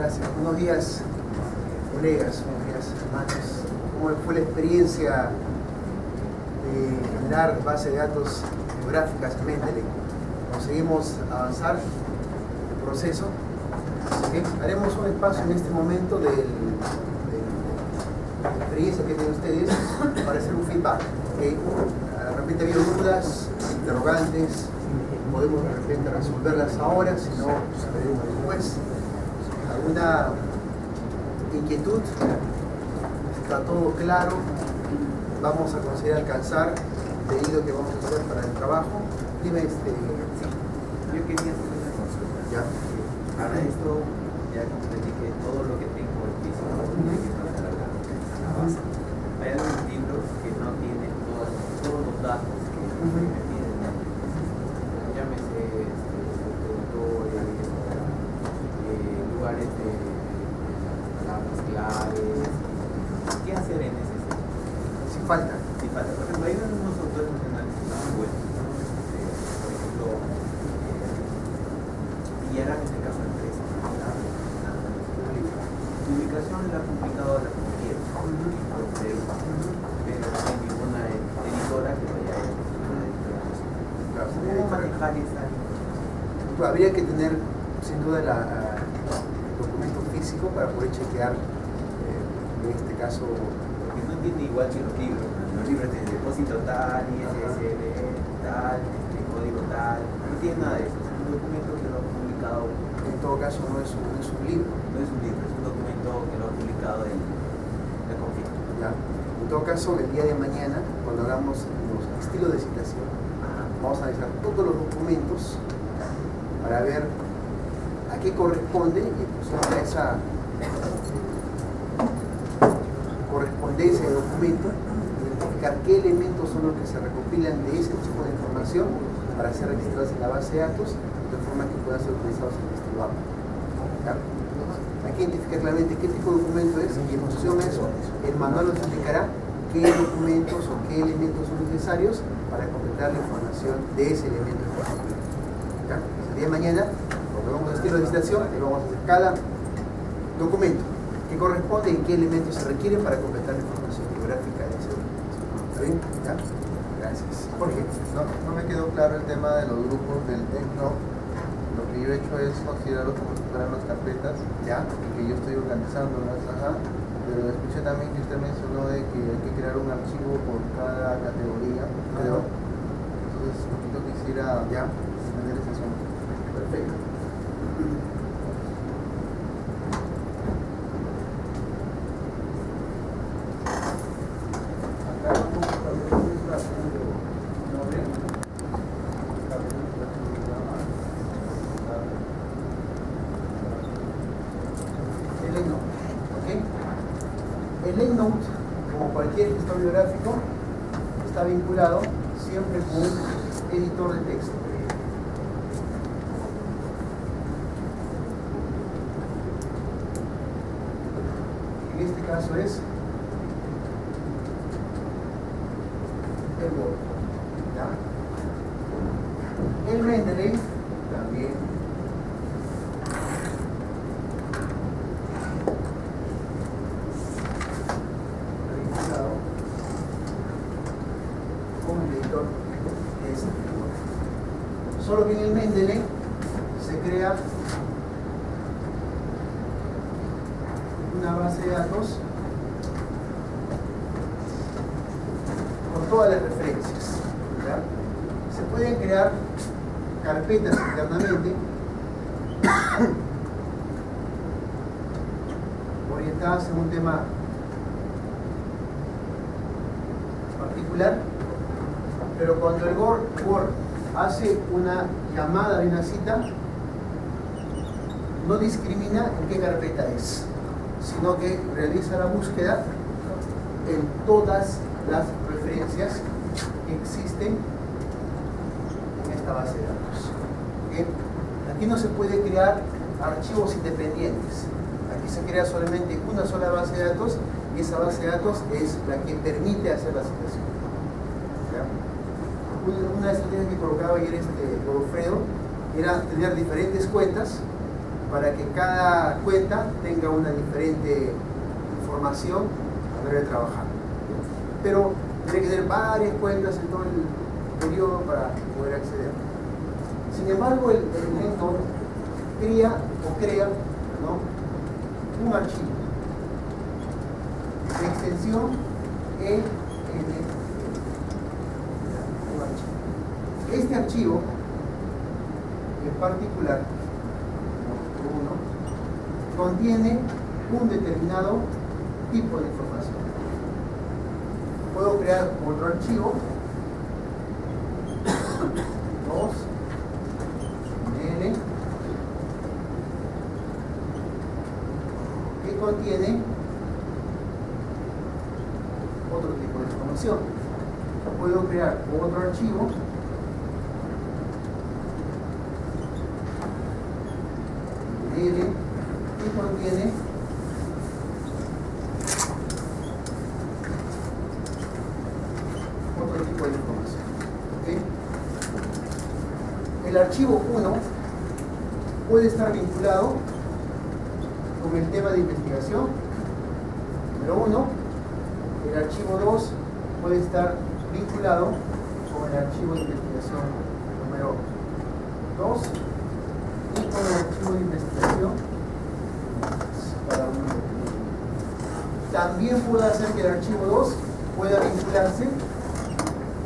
Gracias. Buenos días, colegas, buenos días, hermanos. ¿Cómo fue la experiencia de generar base de datos geográficas en Mendeley? ¿Conseguimos avanzar el proceso? ¿Sí? Haremos un espacio en este momento de la experiencia que tienen ustedes para hacer un feedback. ¿Okay? De repente ha habido dudas, interrogantes, podemos de repente resolverlas ahora, si no, veremos después. ¿Alguna inquietud? ¿Está todo claro? ¿Vamos a conseguir alcanzar el pedido que vamos a hacer para el trabajo? Dime, Sí. Yo quería hacer una consulta. ¿Ya? Para esto, ya comprendí que todo lo que tengo en físico tiene que pasar a la base. Hay algunos libros que no tienen todos los datos que me piden. Llámese productores, lugares de palabras claves. ¿Qué hacer en ese sentido? Si falta. Si falta, por ejemplo, hay unos autores nacionales que están muy buenos. Por ejemplo, y ahora en este caso de empresa, publicación la ha publicado la cualquiera, pero no hay ninguna editora que vaya a ¿Cómo manejar esa? Habría que tener, sin duda, el documento físico para poder chequear, en este caso. Porque no tiene igual que los libros. Los libros tienen depósito tal, ISSN tal, código tal, no tiene nada de eso. Es un documento que lo ha publicado. En todo caso, no es un libro. No es un libro, es un documento que lo ha publicado la conflicto. ¿Ya? En todo caso, el día de mañana, cuando hagamos los estilos de citación, vamos a analizar todos los documentos para ver a qué corresponde y en función a esa correspondencia de documento, identificar qué elementos son los que se recopilan de ese tipo de información para ser registrados en la base de datos de forma que puedan ser utilizados en este lugar. Hay que identificar claramente qué tipo de documento es y en función a eso el manual nos indicará qué documentos o qué elementos son necesarios para completar la información de ese elemento en particular. El día de mañana, cuando vamos a estilo de licitación, le vamos a hacer cada documento que corresponde y qué elementos se requieren para completar la información geográfica de ese documento. ¿Está bien? ¿Ya? Gracias. Jorge. No me quedó claro el tema de los grupos del TECNO. Lo que yo he hecho es considerarlos como si fueran las carpetas, ¿Ya? que yo estoy organizándolas, pero escuché también que usted mencionó de que hay que crear un archivo por cada categoría, creo. Entonces, un poquito quisiera ¿Ya? entender ese asunto. Perfecto. El EndNote, como cualquier gestor biográfico, está vinculado siempre con un editor de texto. En este caso es el Word. ¿Ya? El Mendeley también solo que en el Mendeley se crea una base de datos con todas las referencias. ¿Ya? Se pueden crear carpetas internamente orientadas en un tema particular, pero cuando el Word hace una llamada de una cita, no discrimina en qué carpeta es, sino que realiza la búsqueda en todas las referencias que existen en esta base de datos. ¿Bien? Aquí no se puede crear archivos independientes. Aquí se crea solamente una sola base de datos y esa base de datos es la que permite hacer la citación. ¿Ya? Una estrategia que colocaba ayer Godofredo era tener diferentes cuentas para que cada cuenta tenga una diferente información a la hora de trabajar. Pero tiene que tener varias cuentas en todo el periodo para poder acceder. Sin embargo, el lector crea, ¿no?, un archivo de extensión ELN. Este archivo en particular, contiene un determinado tipo de información. Puedo crear otro archivo, 2 L, que contiene otro tipo de información. Puedo crear otro archivo, L, que contiene otro tipo de información. ¿Okay? El archivo 1 puede estar vinculado con el tema de investigación número 1. El archivo 2 puede estar vinculado con el archivo de investigación número 2 y con el archivo de investigación para uno. También puedo hacer que el archivo 2 pueda vincularse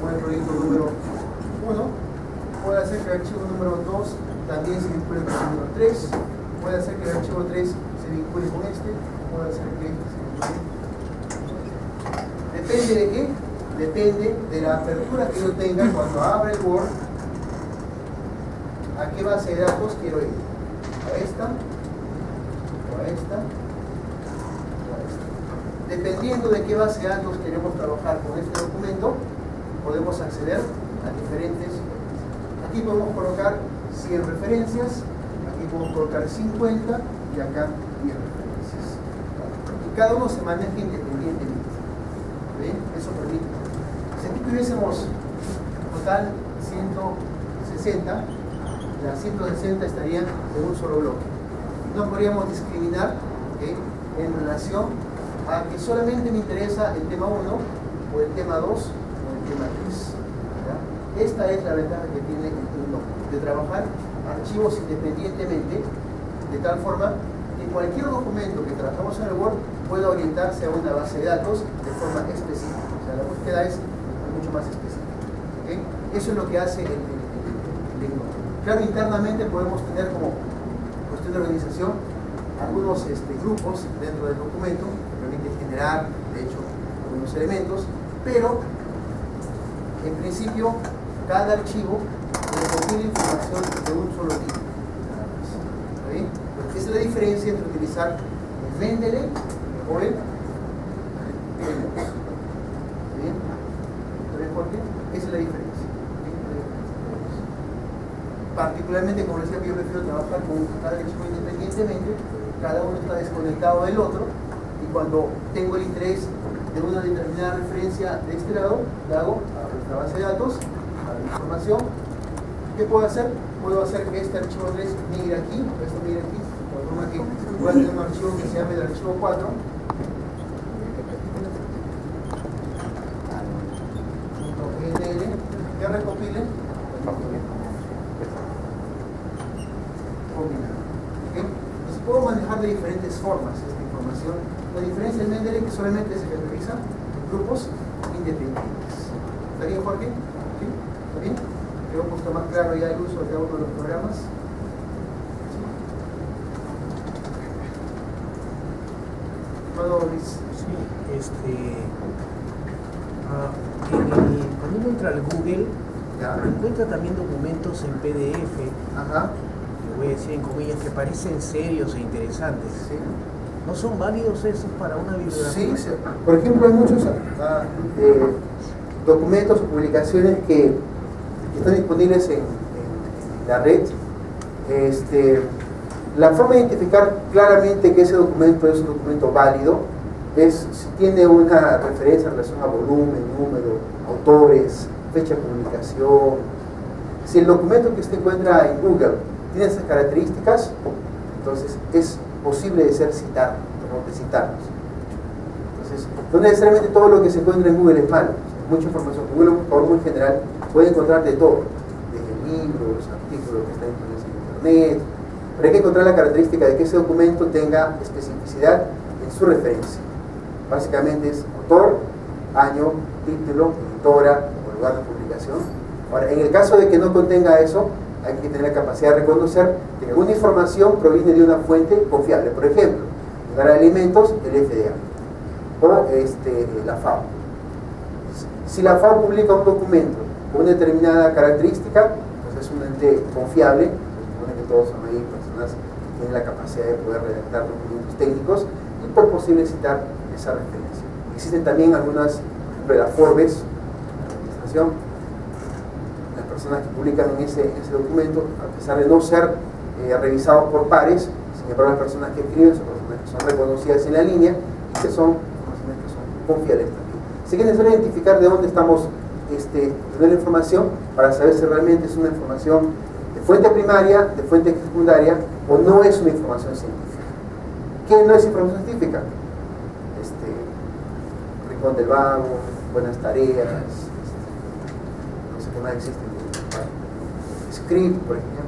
con el proyecto número 1. Puedo hacer que el archivo número 2 también se vincule con el número 3. Puede hacer que el archivo 3 se vincule con este. Puede hacer que este se vincule. ¿Depende de qué? Depende de la apertura que yo tenga cuando abra el Word. ¿A qué base de datos quiero ir? ¿A esta? ¿O a esta? ¿O a esta? Dependiendo de qué base de datos queremos trabajar con este documento, podemos acceder a diferentes. Aquí podemos colocar 100 referencias, aquí podemos colocar 50 y acá 10 referencias. Y cada uno se maneja independientemente. ¿Ven? Eso permite. Si aquí tuviésemos total 160, las 160 estarían en un solo bloque. No podríamos discriminar, ¿okay?, en relación a que solamente me interesa el tema 1 o el tema 2 o el tema 3. ¿Ya? Esta es la ventaja que tiene el turno de trabajar archivos independientemente, de tal forma que cualquier documento que trabajamos en el Word pueda orientarse a una base de datos de forma específica. O sea, la búsqueda es mucho más específica. ¿Okay? Eso es lo que hace el ignoro. Claro, internamente podemos tener como cuestión de organización algunos grupos dentro del documento que permiten generar, de hecho, algunos elementos, pero en principio cada archivo recopila información de un solo tipo. ¿Está bien? Esa es la diferencia entre utilizar el Mendeley o el Linux. ¿Está bien? ¿Saben por qué? Esa es la diferencia. Particularmente, como decía, yo prefiero trabajar con cada archivo independientemente, cada uno está desconectado del otro, y cuando tengo el interés de una determinada referencia de este lado, la hago a nuestra base de datos, a la información. ¿Qué puedo hacer? Puedo hacer que este archivo 3 migre aquí, esto migre aquí, de forma que voy a tener un archivo que se llame el archivo 4. Que recopile combinado. ¿Okay? Entonces puedo manejar de diferentes formas esta información. La diferencia del Mendeley es que solamente se categoriza en grupos independientes. ¿Está bien, Jorge? ¿Sí? ¿Está bien? Quedó un poquito más claro ya el uso de cada uno de los programas. ¿Sí? Cuando uno entra al Google, encuentra también documentos en PDF, Ajá. que voy a decir en comillas, que parecen serios e interesantes. Sí. ¿No son válidos esos para una bibliografía? Sí, sí. Por ejemplo, hay muchos documentos o publicaciones que están disponibles en la red. La forma de identificar claramente que ese documento es un documento válido es si tiene una referencia en relación a volumen, número, autores, fecha de publicación. Si el documento que usted encuentra en Google tiene esas características, Entonces es posible de ser citado, de citarlos. Entonces, no necesariamente todo lo que se encuentra en Google es malo. Mucha información. Google, por muy general, puede encontrar de todo, desde libros, artículos que están en internet, pero hay que encontrar la característica de que ese documento tenga especificidad en su referencia. Básicamente es autor, año, título, editora o lugar de publicación. Ahora, en el caso de que no contenga eso, hay que tener la capacidad de reconocer que alguna información proviene de una fuente confiable. Por ejemplo, para alimentos, el FDA o la FAO. Si la FAO publica un documento con una determinada característica, pues es un ente confiable. Se supone que todos son ahí personas que tienen la capacidad de poder redactar documentos técnicos y por posible citar esa referencia. Existen también algunas, por ejemplo, la Forbes, la administración, las personas que publican en ese documento, a pesar de no ser revisados por pares, sin embargo las personas que escriben son personas que son reconocidas en la línea y que son personas que son confiables también. Así que es necesario identificar de dónde estamos teniendo la información para saber si realmente es una información de fuente primaria, de fuente secundaria o no es una información científica. ¿Qué no es información científica? Rincón del Vago, Buenas Tareas, no sé qué más existe. Script, por ejemplo,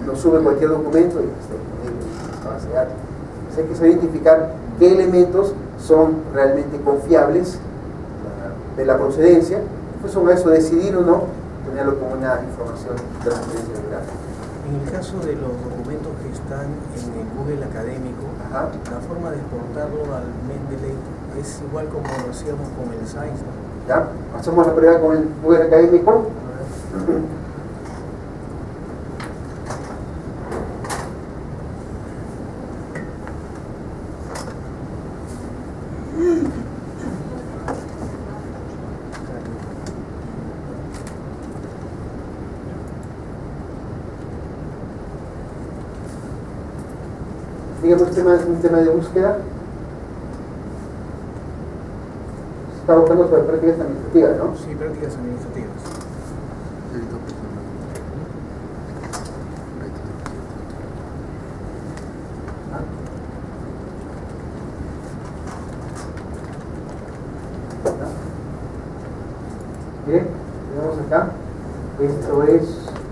no sube cualquier documento y está disponible en esta base de datos. Entonces hay que saber identificar qué elementos son realmente confiables de la procedencia, pues sobre eso decidir o no tenerlo como una información de referencia bibliográfica. En el caso de los documentos que están en el Google académico, Ajá. la forma de exportarlo al Mendeley es igual como lo hacíamos con el Science, ¿no? ¿Ya? Hacemos la prueba con el Google académico. Digamos un tema de búsqueda. Se está buscando sobre prácticas administrativas, ¿no? Sí, prácticas administrativas. Bien, tenemos acá. Esto es,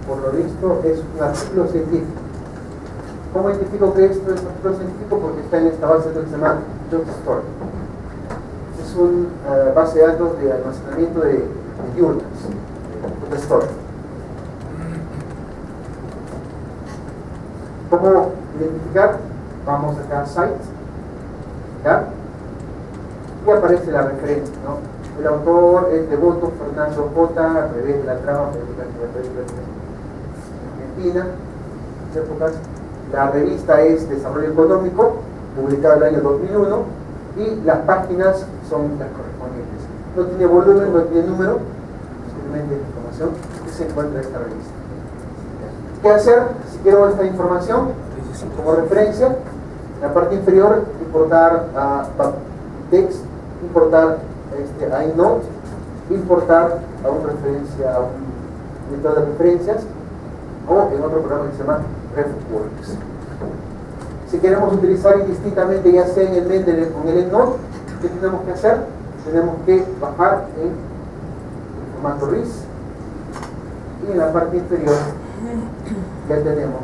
por lo visto, es un artículo científico. ¿Cómo identifico que esto es un artículo científico? Porque está en esta base de datos que se llama JSTOR. Es una base de datos de almacenamiento de journals, JSTOR. ¿Cómo identificar? Vamos acá a Site, ¿ya? Y aparece la referencia, ¿no? El autor es Devoto Fernando J. A través de la trama Argentina, en esas épocas. La revista es Desarrollo Económico, publicada en el año 2001, y las páginas son las correspondientes. No tiene volumen, no tiene número, simplemente es información que se encuentra en esta revista. ¿Qué hacer si quiero esta información como referencia? En la parte inferior, importar a text, importar a iNote, importar a una referencia, a un editor de referencias, o en otro programa que se llama RefWorks. Si queremos utilizar indistintamente, ya sea en el Mendeley o en el EndNote, ¿qué tenemos que hacer? Tenemos que bajar en el formato RIS y en la parte inferior ya tenemos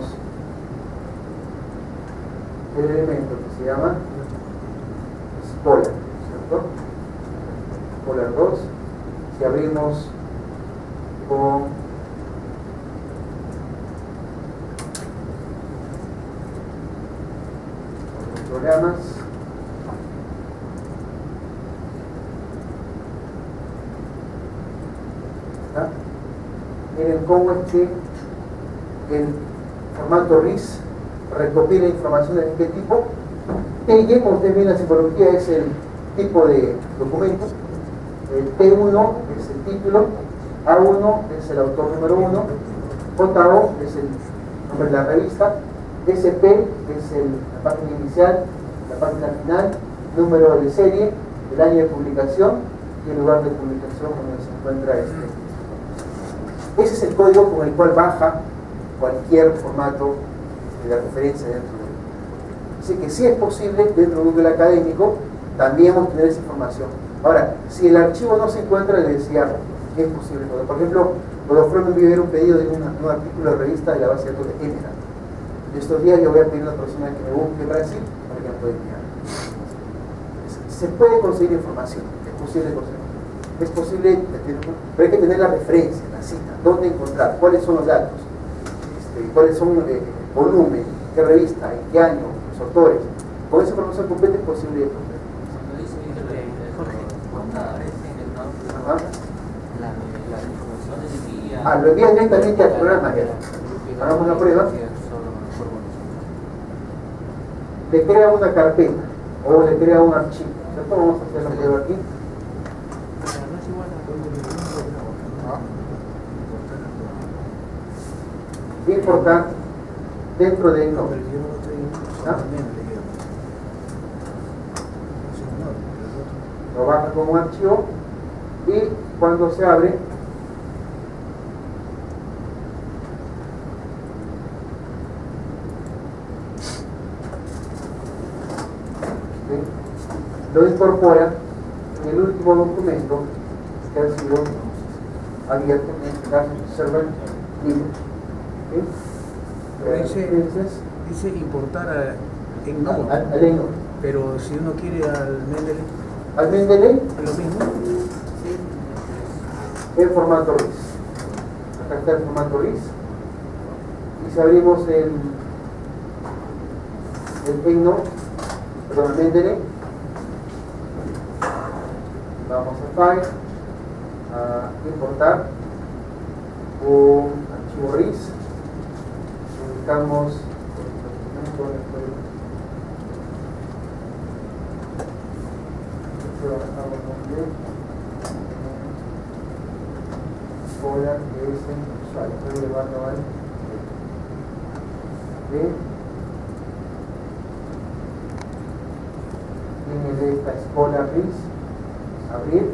el elemento que se llama Scholar, ¿cierto? Scholar 2. Si abrimos con programas, ¿ah? Miren cómo es que el formato RIS recopila información de qué tipo. TG, como ustedes ven, la simbología es el tipo de documento. El T1 es el título, A1 es el autor número 1, JO es el nombre de la revista, SP es la página inicial, la página final, número de serie, el año de publicación y el lugar de publicación donde se encuentra Ese es el código con el cual baja cualquier formato de referencia dentro de él. Así que sí es posible dentro de Google Académico también obtener esa información. Ahora, si el archivo no se encuentra, le decía, es posible. Por ejemplo, Godofredo me envió un pedido de un artículo de revista de la base de datos de Emerald. En estos días yo voy a pedir a una persona que me busque Brasil para que me pueda enviar. Se puede conseguir información, es posible conseguir. Es posible, pero hay que tener la referencia, la cita, dónde encontrar, cuáles son los datos, cuáles son el volumen, qué revista, en qué año, los autores. Con esa información completa es posible. Lo envían directamente al programa. Hagamos una prueba. Le crea una carpeta o le crea un archivo. ¿Cierto? Vamos a hacer la prueba aquí. Importar dentro de EndNote. Lo baja como archivo y cuando se abre lo incorpora en el último documento que ha sido abierto, en este caso server libre. Dice importar a EndNote, al EndNote. pero si uno quiere al Mendeley, al Mendeley ¿es lo mismo? En formato RIS. Acá está el formato RIS. Y si abrimos el EndNote, perdón, el Mendeley, vamos a File, a importar un archivo RIS, ubicamos Scholar que es en usuario, estoy llevando al tiene esta Scholar RIS, abrir.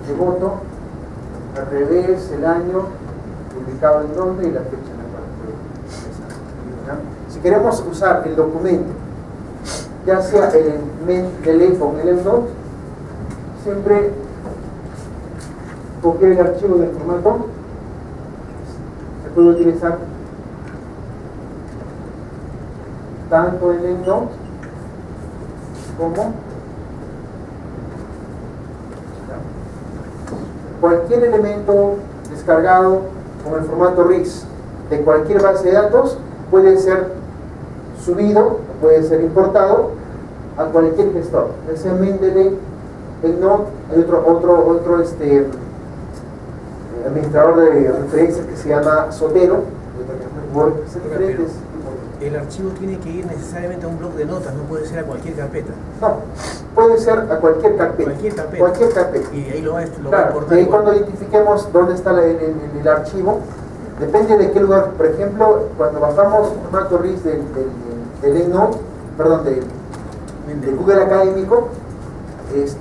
De voto, al revés, el año, publicado en donde y la fecha en la cual fue empezado. Si queremos usar el documento, ya sea el Mendeley o el EndNote, siempre copiar el archivo del formato, se puede utilizar tanto en EndNote como cualquier elemento descargado con el formato RIS de cualquier base de datos puede ser subido, puede ser importado a cualquier gestor. Ese Mendeley, EndNote, hay otro administrador de referencias que se llama Zotero. El archivo tiene que ir necesariamente a un bloc de notas, no puede ser a cualquier carpeta. No, puede ser a cualquier carpeta. Cualquier carpeta. Y ahí lo va a importar. Y cuando identifiquemos dónde está el archivo, depende de qué lugar. Por ejemplo, cuando bajamos el formato RIS del EndNote, perdón, del Google Académico,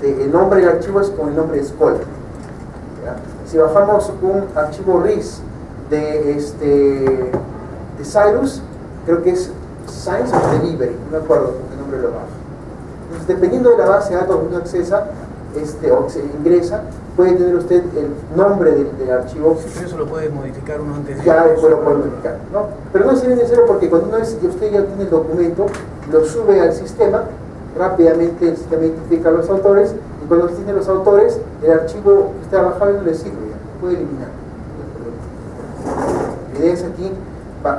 el nombre del archivo es con el nombre de Scholar. Si bajamos un archivo RIS de Cyrus, creo que es Science of Delivery, no me acuerdo con qué nombre lo baja. Entonces, dependiendo de la base de datos que uno accesa o se ingresa, puede tener usted el nombre del archivo. Sí, eso lo puede modificar uno antes de... Ya después lo puede modificar, ¿no? Pero no es necesario porque cuando usted ya tiene el documento, lo sube al sistema, rápidamente el sistema identifica a los autores, y cuando tiene los autores, el archivo que está bajado no le sirve, ya, lo puede eliminar. La idea es aquí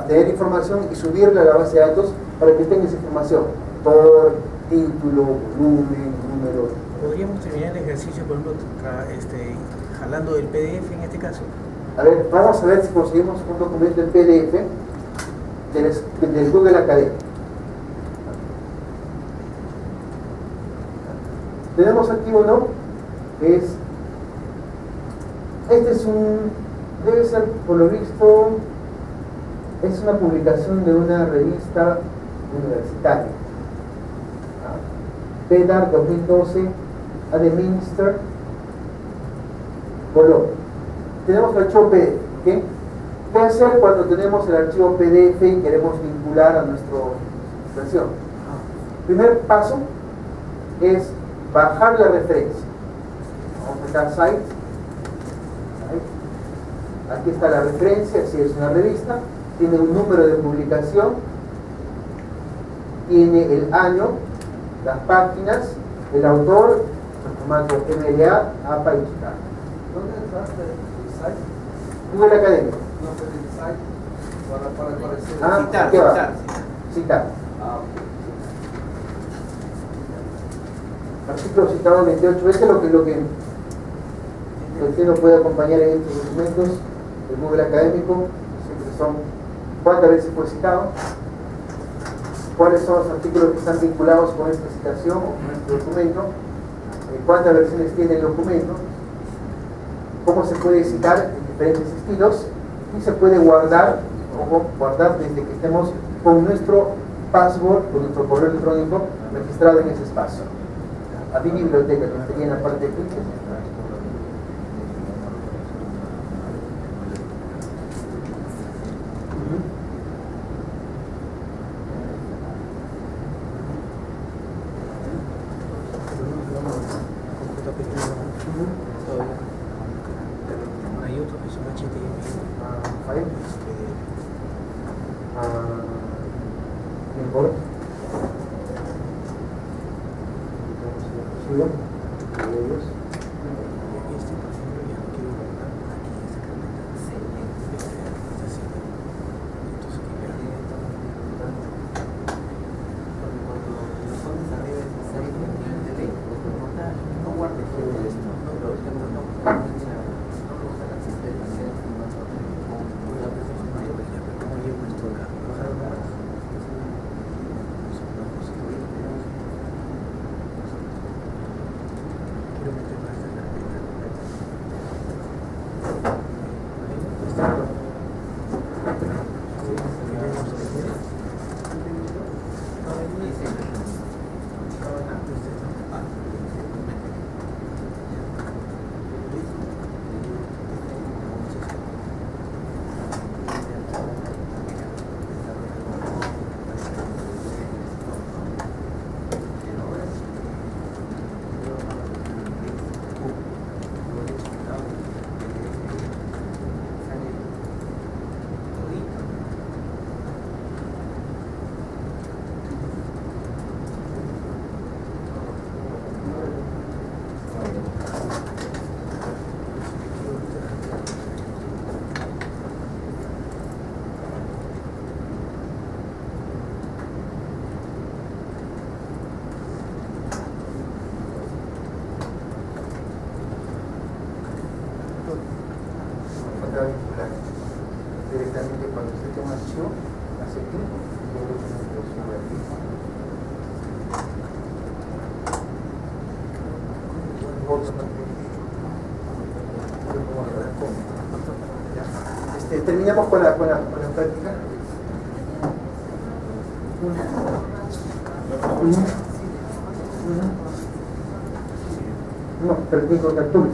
tener información y subirla a la base de datos para que tenga esa información, autor, título, volumen, número. ¿Podríamos terminar el ejercicio, por ejemplo, jalando el PDF en este caso? A ver, vamos a ver si conseguimos un documento en PDF del Google Académico. Tenemos aquí uno que es, este es Debe ser, por lo visto, es una publicación de una revista universitaria. PEDAR 2012, Administer, Colombia. Tenemos el archivo PDF. ¿Okay? ¿Qué hacer cuando tenemos el archivo PDF y queremos vincular a nuestra versión? Primer paso es bajar la referencia. Vamos a apretar Site. Aquí está la referencia, si es una revista, tiene un número de publicación, tiene el año, las páginas, el autor, el formato MLA, APA y CHICAG. ¿Dónde entraste el site? Google Academy. No, pero el site para aparecer. Ah, Citar, ¿qué va? citar. Citar. Ah, Artículo citado 28. Este es lo que usted no puede acompañar en estos documentos del Google Académico. Siempre son cuántas veces fue citado, cuáles son los artículos que están vinculados con esta citación o con este documento, cuántas versiones tiene el documento, cómo se puede citar en diferentes estilos y se puede guardar, o guardar desde que estemos con nuestro password, con nuestro correo electrónico registrado en ese espacio. A mi biblioteca, que estaría en la parte de clic. Hay otros que son HTML. File. Import. Archivo. Ellos. Este, por ejemplo, ya no quiero guardar aquí esta carpeta. Está haciendo. Entonces, ¿qué quiero? Porque cuando lo pones arriba de esa serie de ley, no guardes todo esto, pero no lo sacas siempre de manera ¿Cómo llevo esto acá? Quiero meter más esta carpeta. Directamente cuando usted toma un archivo, hace clic y luego lo sube aquí. Terminamos con la práctica. No, pero tiene que contar tools.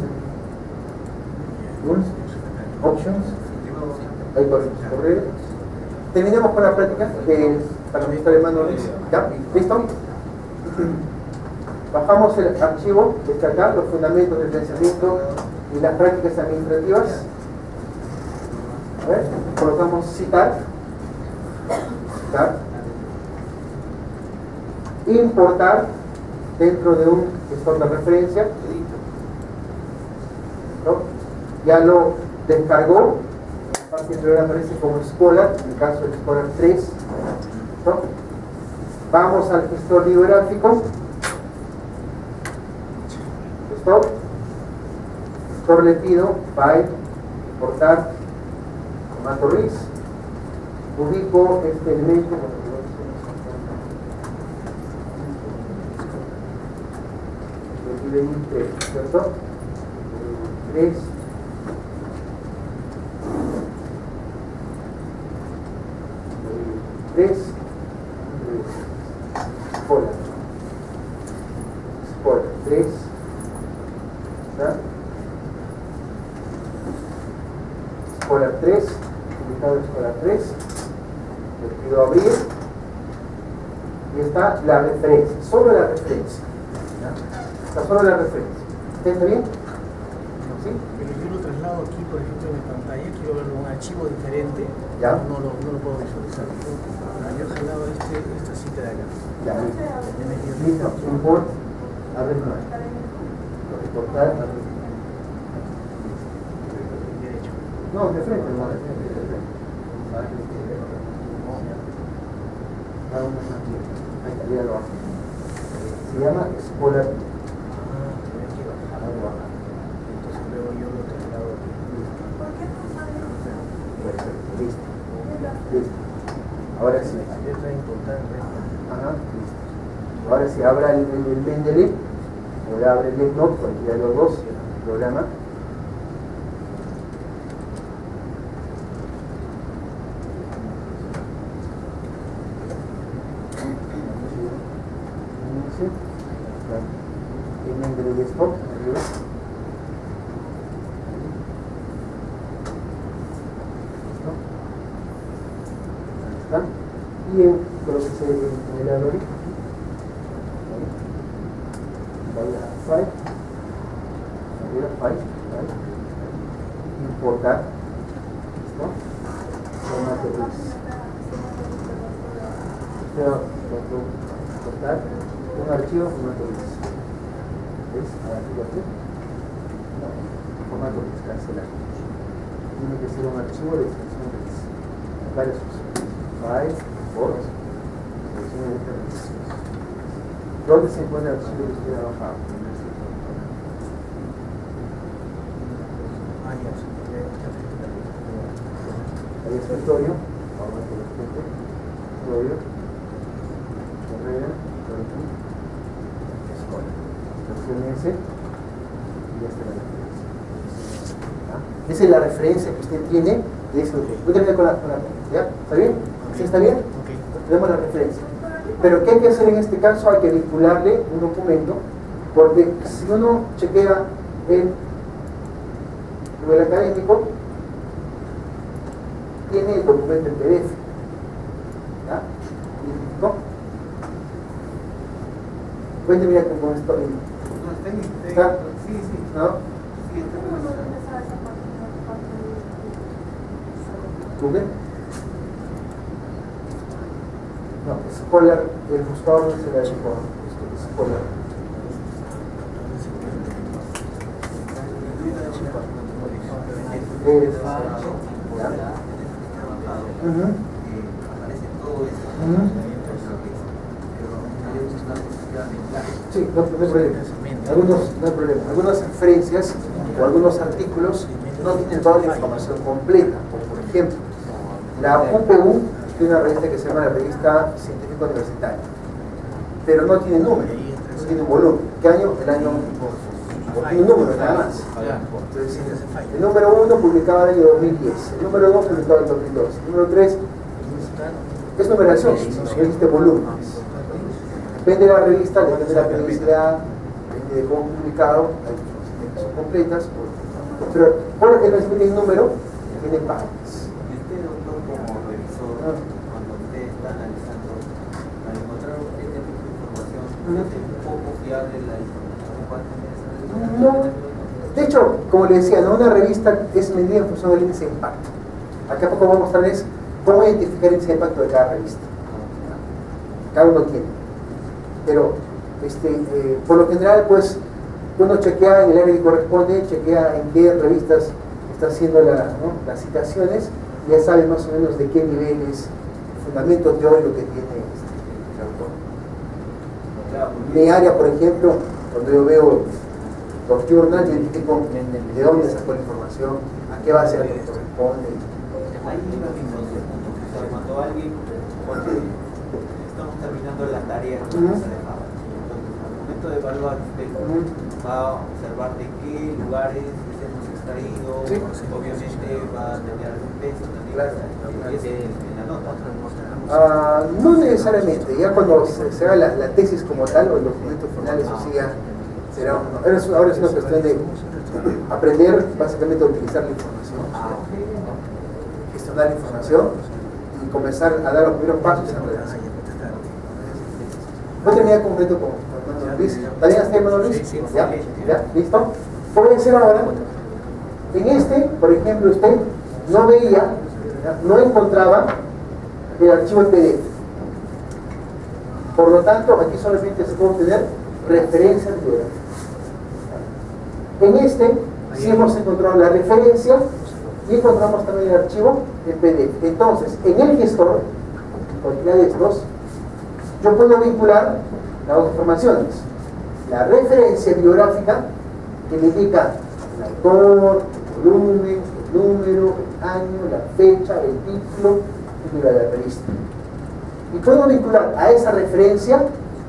Tools, options. Ahí correo. Terminamos con la práctica, que es para administrar el manual. ¿Ya? ¿Listo? Bajamos el archivo, que está acá, los fundamentos del pensamiento y las prácticas administrativas. A ver, colocamos citar. Citar. Importar dentro de un gestor de referencia. ¿No? Ya lo descargó. La parte inferior aparece como Scholar, en el caso del Scholar 3. ¿No? Vamos al gestor bibliográfico. Gestor le pido file, importar, formato RIS. Ubico este elemento. ¿Cierto? 3. 3, Scholar. Scholar 3, ¿está? Scholar 3, publicado en Scholar 3, le pido abrir, y está la referencia, solo la referencia, ¿ya? Está solo la referencia. ¿Está bien? ¿Sí? Pero yo lo traslado aquí, por ejemplo, en mi pantalla, quiero verlo en un archivo diferente, ¿Ya? no lo puedo visualizar. Yo he jalado esta cita de acá. Ya, Le he metido listo, import, abre nuevo. Recortar, abre. derecho. No, de frente, no, de frente, de frente. Da una aquí. Ahí está, ya lo hace. Se llama Scholar. Tenía que bajar. Entonces luego yo lo traslado aquí. Listo. Listo. Ahora sí. Letra importante. Ajá, listo. Ahora sí, abra el Mendeley, o le abre el EndNote, cualquiera de los dos, el programa. Inicie. El Mendeley Desktop, arriba. Ahí está. Y colóquese en el Adobe. Vaya a File. Arriba, File. Importar. ¿Listo? Formato gris. Importar un archivo formato gris. ¿Ves? Ahora aquí lo tengo. No, formato gris, cancelar. Tiene que ser un archivo de extensión gris. Varias opciones. File, Export, seleccione de gris. ¿Dónde se encuentra el archivo que usted ha bajado? Ahí es escritorio, vamos a ver escritorio, carrera, escuela. Presione ese y ya está la referencia. ¿Ah? Esa es la referencia que usted tiene de eso. Voy a terminar con la ¿ya? ¿Está bien? ¿Sí está bien? Okay. Tenemos la referencia. Pero ¿qué hay que hacer en este caso? Hay que vincularle un documento, porque si uno chequea el nivel académico, tiene el documento en PDF. ¿Ya? ¿Listo? Voy a terminar con esto. ¿Está? Sí, sí. ¿No? Sí, está bien. ¿Google? No, Scholar, el buscador no se la dejó. Scholar. Aparece todo esto. Sí, no hay problema. No hay problema. Algunas referencias o algunos artículos no tienen toda la información completa. Por ejemplo, la UPU tiene una revista que se llama la Revista Científica Universitaria, pero no tiene número, no tiene un volumen. ¿Qué año? El año. Tiene un número nada más. Entonces, el número 1 publicaba en el año 2010, el número 2 publicaba en el 2012, el número 3 es numeración, no existe volúmenes. Depende de la revista, depende de la periodicidad, depende de cómo publicado, hay que son completas, pero por lo que no tiene un número, tiene páginas. Y usted, doctor, como revisor, cuando usted está analizando, al encontrar este tipo de información, ¿es un poco fiable la información que pueda tener esa revista? No. De hecho, como le decía, ¿no? Una revista es medida en función del índice de impacto. Acá poco vamos a mostrarles cómo identificar el índice de impacto de cada revista. Cada uno tiene. Pero, por lo general, pues, uno chequea en el área que corresponde, chequea en qué revistas está haciendo las citaciones, y ya sabe más o menos de qué niveles, fundamento teórico que tiene el autor. Mi área, por ejemplo, cuando yo veo los journals, yo identifico de dónde sacó la información, a qué base la que corresponde. Ahí iba mi concepto. O sea, cuando alguien, cuando estamos terminando la tarea que nos ha dejado, entonces al momento de evaluar, usted va a observar de qué lugares hemos extraído, Sí. obviamente va a tener algún peso también, Claro. en la nota. No necesariamente, ya cuando se haga la tesis como tal o el documento final, eso sí ya será ahora es una cuestión de aprender básicamente a utilizar la información, gestionar la información y comenzar a dar los primeros pasos en relación. Voy a terminar con un reto con Hermano Luis. ¿Está bien hasta Hermano Luis? Sí. ¿Ya? ¿Listo? ¿Qué voy a hacer ahora? En este, por ejemplo, usted no veía, no encontraba el archivo en PDF. Por lo tanto, aquí solamente se puede obtener referencias biográficas. En este, sí hemos encontrado la referencia y encontramos también el archivo en PDF. Entonces, en el gestor, cualquiera de estos, yo puedo vincular las dos informaciones. La referencia biográfica, que me indica el autor, el volumen, el número, el año, la fecha, el título y de la revista. Y puedo vincular a esa referencia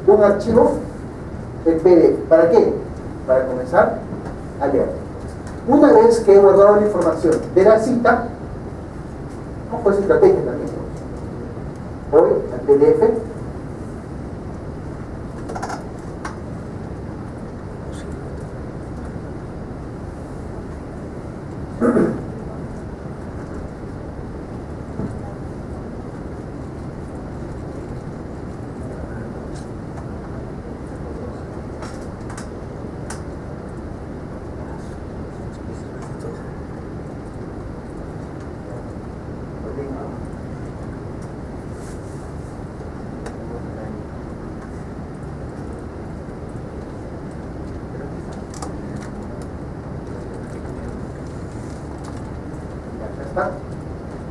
un archivo en PDF. ¿Para qué? Para comenzar a leer. Una vez que he guardado la información de la cita, pues estrategia también. Voy al PDF.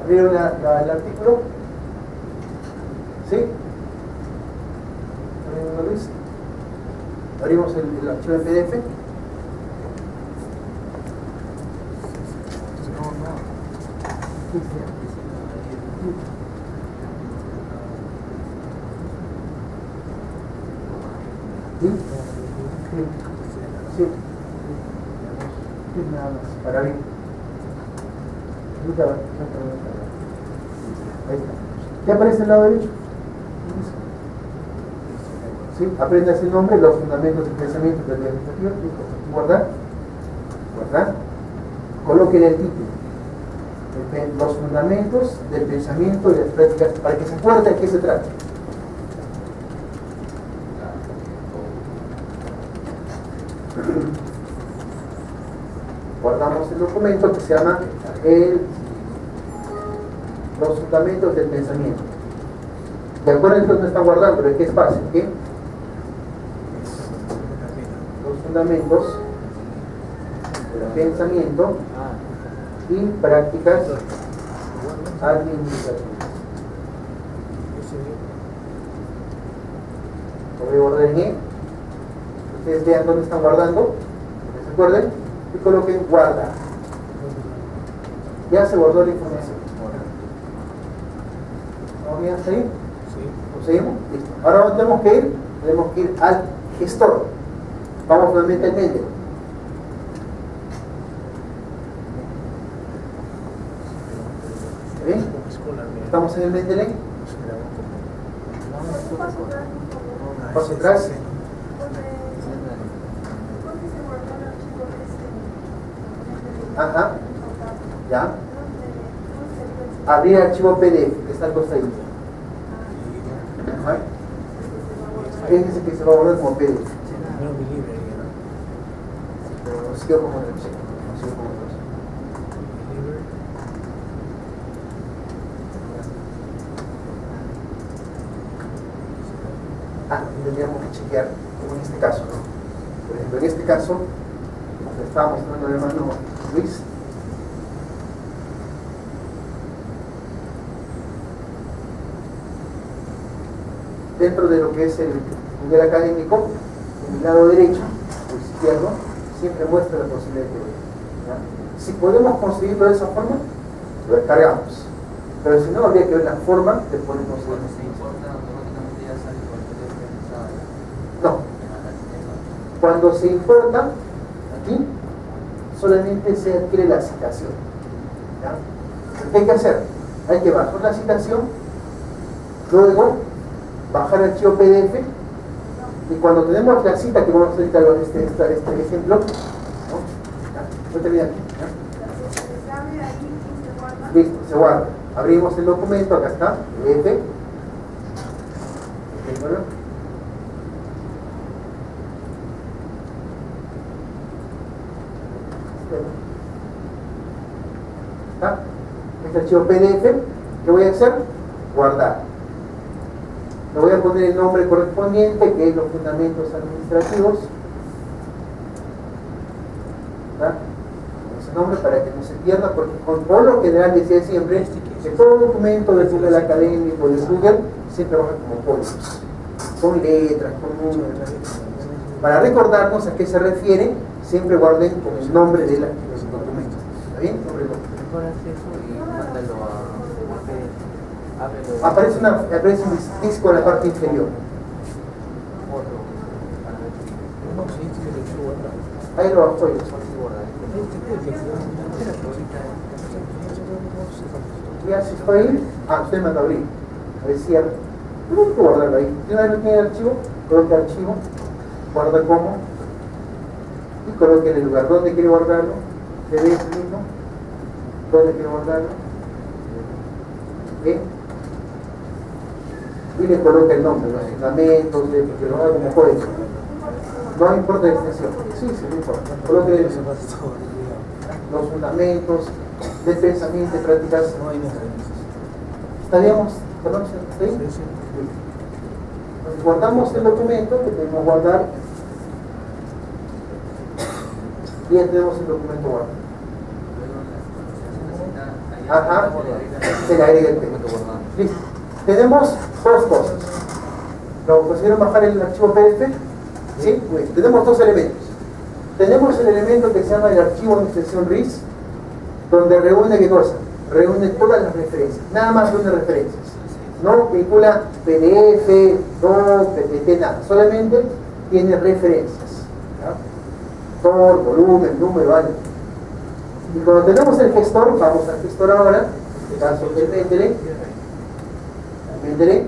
¿Abrieron el artículo? ¿Sí? ¿Abrieron, Luis? ¿Abrimos el archivo en PDF? ¿Sí? Sí. Nada más, para abrir. Ahí está. ¿Qué aparece al lado derecho? ¿Sí? Aprendas el nombre, los fundamentos del pensamiento y teoría administrativa. Guardar. Guardar. Coloquen el título. Los fundamentos del pensamiento y las prácticas, para que se acuerde de qué se trata. Guardamos el documento que se llama los fundamentos del pensamiento. ¿De acuerdo? Entonces no están guardando, ¿en qué espacio? ¿Qué? Los fundamentos del pensamiento y prácticas administrativas. Lo voy a guardar en E. Ustedes vean dónde están guardando. ¿Se acuerdan? Y coloquen guarda. Ya se guardó la información. ¿Vamos bien hasta ahí? Sí. ¿Lo seguimos? Listo. Ahora ¿dónde tenemos que ir? Tenemos que ir al gestor. Vamos nuevamente al Mendeley. ¿Está bien? ¿Estamos en el Mendeley? Paso atrás. Ajá. Ya. Abrir archivo PDF, que está al costadito. Ajá. Fíjense que se va a guardar como PDF. No se quedó como archivo. No se quedó como archivo. Tendríamos que chequear, como en este caso, ¿no? Por ejemplo, en este caso, como estábamos mostrando al hermano Luis, dentro de lo que es el nivel académico, en el lado derecho o izquierdo, siempre muestra la posibilidad de teoría, ¿ya? Si podemos conseguirlo de esa forma, lo descargamos. Pero si no, habría que ver la forma de poder conseguirlo. No. Cuando se importa, aquí, solamente se adquiere la citación. ¿Ya? ¿Qué hay que hacer? Hay que bajar la citación Luego, bajar el archivo PDF. Y cuando tenemos la cita que vamos a hacer este ejemplo, ¿no? ¿No termina aquí? ¿No? Listo, se guarda. Abrimos el documento, acá está, PDF. ¿Está? Este archivo PDF, ¿qué voy a hacer? Guardar. Le voy a poner el nombre correspondiente, que es los fundamentos administrativos. ¿Está? Ese nombre para que no se pierda, porque por lo general decía siempre que todo documento de Google académico de Google siempre baja como códigos, con letras, con números. Para recordarnos a qué se refiere, siempre guarden con el nombre de los documentos. ¿Está bien? Mejor haz eso y mándalo a... ábrelo. Aparece un disco en la parte inferior. Otro. Para ver si... No, sí, sí, lo quiero guardar. Ahí lo bajo yo. sí guardar. Ya si está ahí, usted manda a abrir. A ver, cierra. No hay que guardarlo ahí. Si no tiene archivo, coloque archivo, guarda como y coloque en el lugar donde quiere guardarlo. PDF mismo. ¿Dónde quiere guardarlo? ¿Bien? Y le coloca el nombre, los fundamentos, que lo haga como código. No importa la extensión. Sí, no importa. Coloque los fundamentos del pensamiento y prácticas. No hay referencias. ¿Estaríamos? ¿Perdón? ¿Sí? Sí, sí. Entonces, guardamos el documento que tenemos que guardar. Y ya tenemos el documento guardado. Ajá, se le agrega el tema. Listo. Tenemos dos cosas. ¿Lo consiguieron bajar el archivo PDF? ¿Sí? Bueno, tenemos dos elementos. Tenemos el elemento que se llama el archivo de extensión RIS, donde reúne ¿qué cosa? Reúne todas las referencias, nada más reúne referencias. No vincula PDF, DOC, PPT, nada. Solamente tiene referencias. ¿Ya? Autor, volumen, número, año. Y cuando tenemos el gestor, vamos al gestor ahora, en este caso el Mendeley.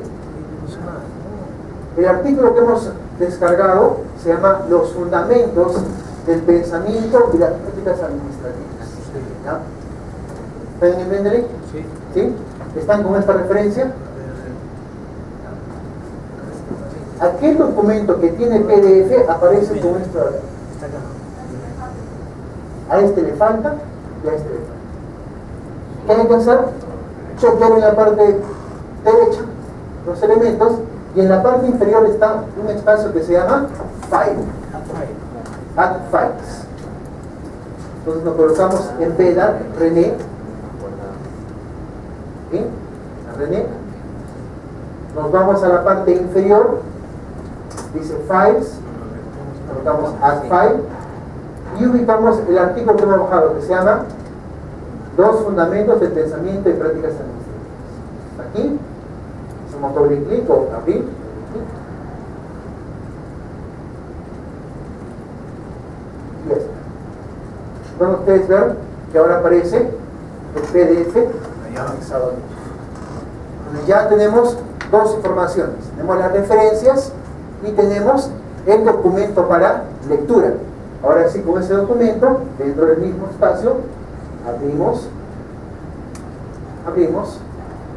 El artículo que hemos descargado se llama Los fundamentos del pensamiento y las prácticas administrativas. ¿Ya? ¿Están en el Mendeley? Sí. ¿Sí? ¿Están con esta referencia? Aquel documento que tiene PDF aparece con esto de acá. Está acá. A este le falta y a este le falta. ¿Qué hay que hacer? Chequear en la parte derecha los elementos y en la parte inferior está un espacio que se llama File. Add Files. Entonces nos colocamos en Vedar, René. ¿Sí? A René. Nos vamos a la parte inferior. Dice Files. Colocamos Add File. Y ubicamos el artículo que hemos bajado que se llama Dos fundamentos del pensamiento y prácticas administrativas. Aquí hacemos doble clic o abrir. Y ya está. Pueden ustedes ver que ahora aparece el PDF anexado. Entonces ya tenemos dos informaciones. Tenemos las referencias y tenemos el documento para lectura. Ahora sí, con ese documento, dentro del mismo espacio, abrimos,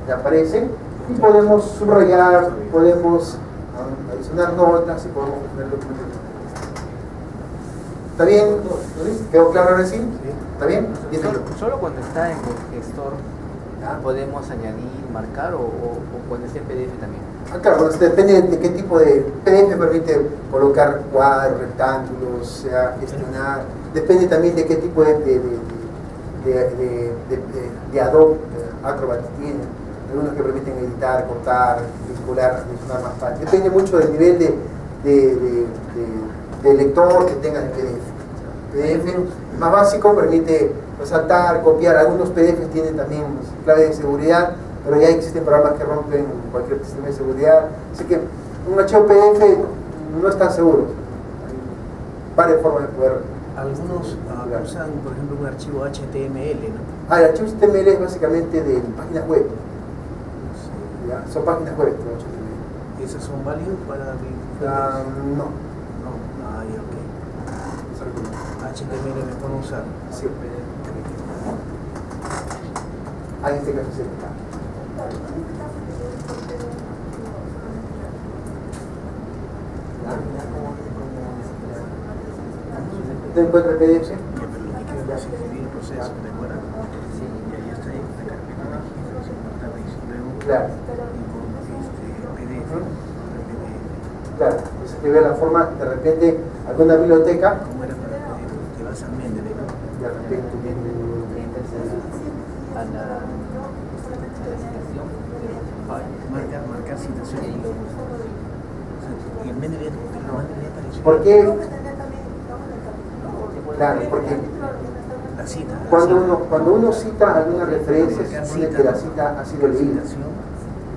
ya aparece, y podemos subrayar, podemos adicionar notas y podemos poner el documento. ¿Está bien? ¿Quedó claro ahora sí? ¿Está bien? Solo cuando está en el gestor podemos añadir, marcar o cuando esté en PDF también. Claro, depende de qué tipo de PDF permite colocar cuadros, rectángulos, o sea, gestionar. Depende también de qué tipo de Adobe Acrobat tiene. Algunos que permiten editar, cortar, vincular, adicionar más fácil. Depende mucho del nivel de lector que tenga el PDF. PDF más básico permite resaltar, copiar. Algunos PDFs tienen también clave de seguridad, pero ya existen programas que rompen cualquier sistema de seguridad. Así que un archivo PDF no es tan seguro. Hay varias formas de poder. Algunos usan, por ejemplo, un archivo HTML, ¿no? El archivo HTML es básicamente de páginas web. Ya, son páginas web de HTML. ¿Esas son válidas para No. No, ya, ok. Eso recomiendo. HTML me puedo usar. Sí. En este caso sí. ¿Te encuentras el PDF? Ya, pero lo que quiero es escribir el proceso, ¿de acuerdo? Y ahí está ahí, la carpeta de legislación database. Luego, Claro. y con PDF, otra PDF. Claro, pues escribir la forma, de repente, alguna biblioteca, ¿Cómo era para PDF? Te vas a Mendeley, ¿no? de repente, A la Marcar citación. O sea, y el Mendeley apareció. ¿por qué? Claro, porque La cita. cuando uno cita alguna referencia, se supone que la cita ha sido leída.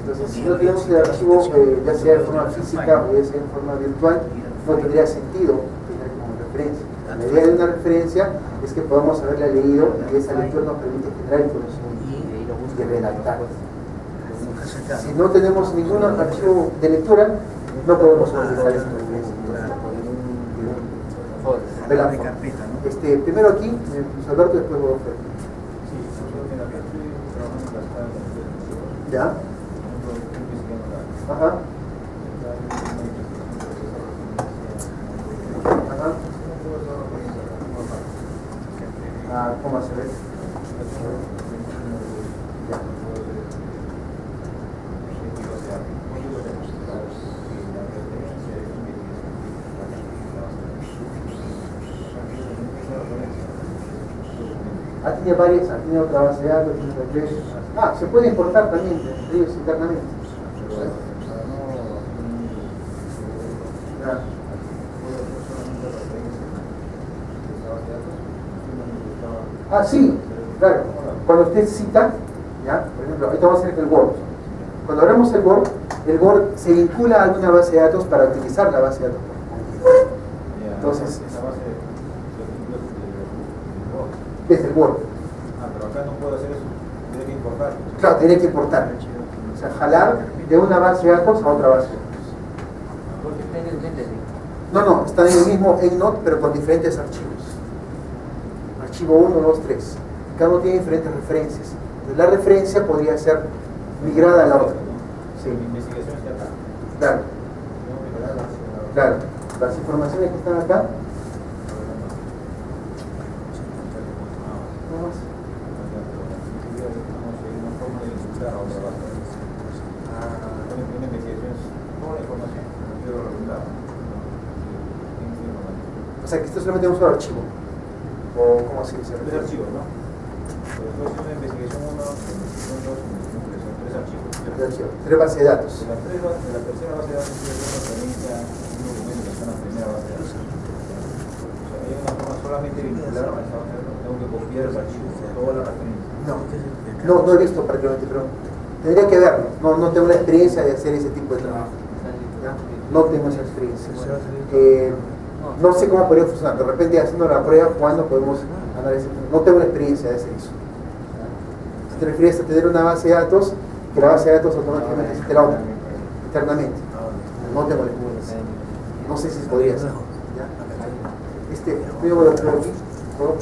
Entonces, si no tenemos el archivo, ya sea de forma física o ya sea en forma virtual, no tendría sentido tener como referencia. La idea de una referencia es que podamos haberla leído y esa lectura nos permite generar el conocimiento y redactar. Si no tenemos ningún archivo de lectura, no podemos utilizar esa referencia. Ve la forma. Primero aquí, Luis Alberto, después voy a hacer. ¿Ya? Ajá. Ajá. ¿Cómo hacer eso? Ya. Tiene varias, tiene otra base de datos, tiene otra tres. Se puede importar también entre ellos internamente. Sí, claro. Cuando usted cita, ¿ya? Por ejemplo, ahorita vamos a hacer el Word. Cuando hablamos el Word se vincula a alguna base de datos para utilizar la base de datos. Entonces, es el Word. Pero acá no puedo hacer eso, tiene que importar. Claro, tiene que importar. O sea, jalar de una base de datos a otra base de datos. porque está en el Mendeley. No, están en el mismo EndNote, pero con diferentes archivos. Archivo 1, 2, 3. Cada uno tiene diferentes referencias. Entonces, la referencia podría ser migrada a la otra. Sí. Mi investigación está acá. Claro, Tengo que mirar la- claro. Las informaciones que están acá, no más. Una forma de encontrar a otra base. Una investigación es toda la información, no quiero resultados. O sea, que esto solamente es un solo archivo. O, ¿cómo así se Tres refiere? archivos, ¿no? Pero después de una investigación, son tres archivos. Tres archivos. Tres bases de datos. De la tercera base de datos, yo tengo referencia a un documento que está en la primera base de datos. O sea, hay una forma solamente vincular a esa base de datos, tengo que copiar los archivos, toda la referencia. No he visto prácticamente, pero tendría que verlo. No tengo la experiencia de hacer ese tipo de trabajo. ¿Ya? No tengo esa experiencia. No sé cómo podría funcionar. De repente, haciendo la prueba, cuando podemos analizar. No tengo la experiencia de hacer eso. Si te refieres a tener una base de datos, que la base de datos automáticamente se te la otra internamente. No tengo la experiencia. No sé si podría ser. ¿Ya? Voy a volver aquí. ¿Puedo?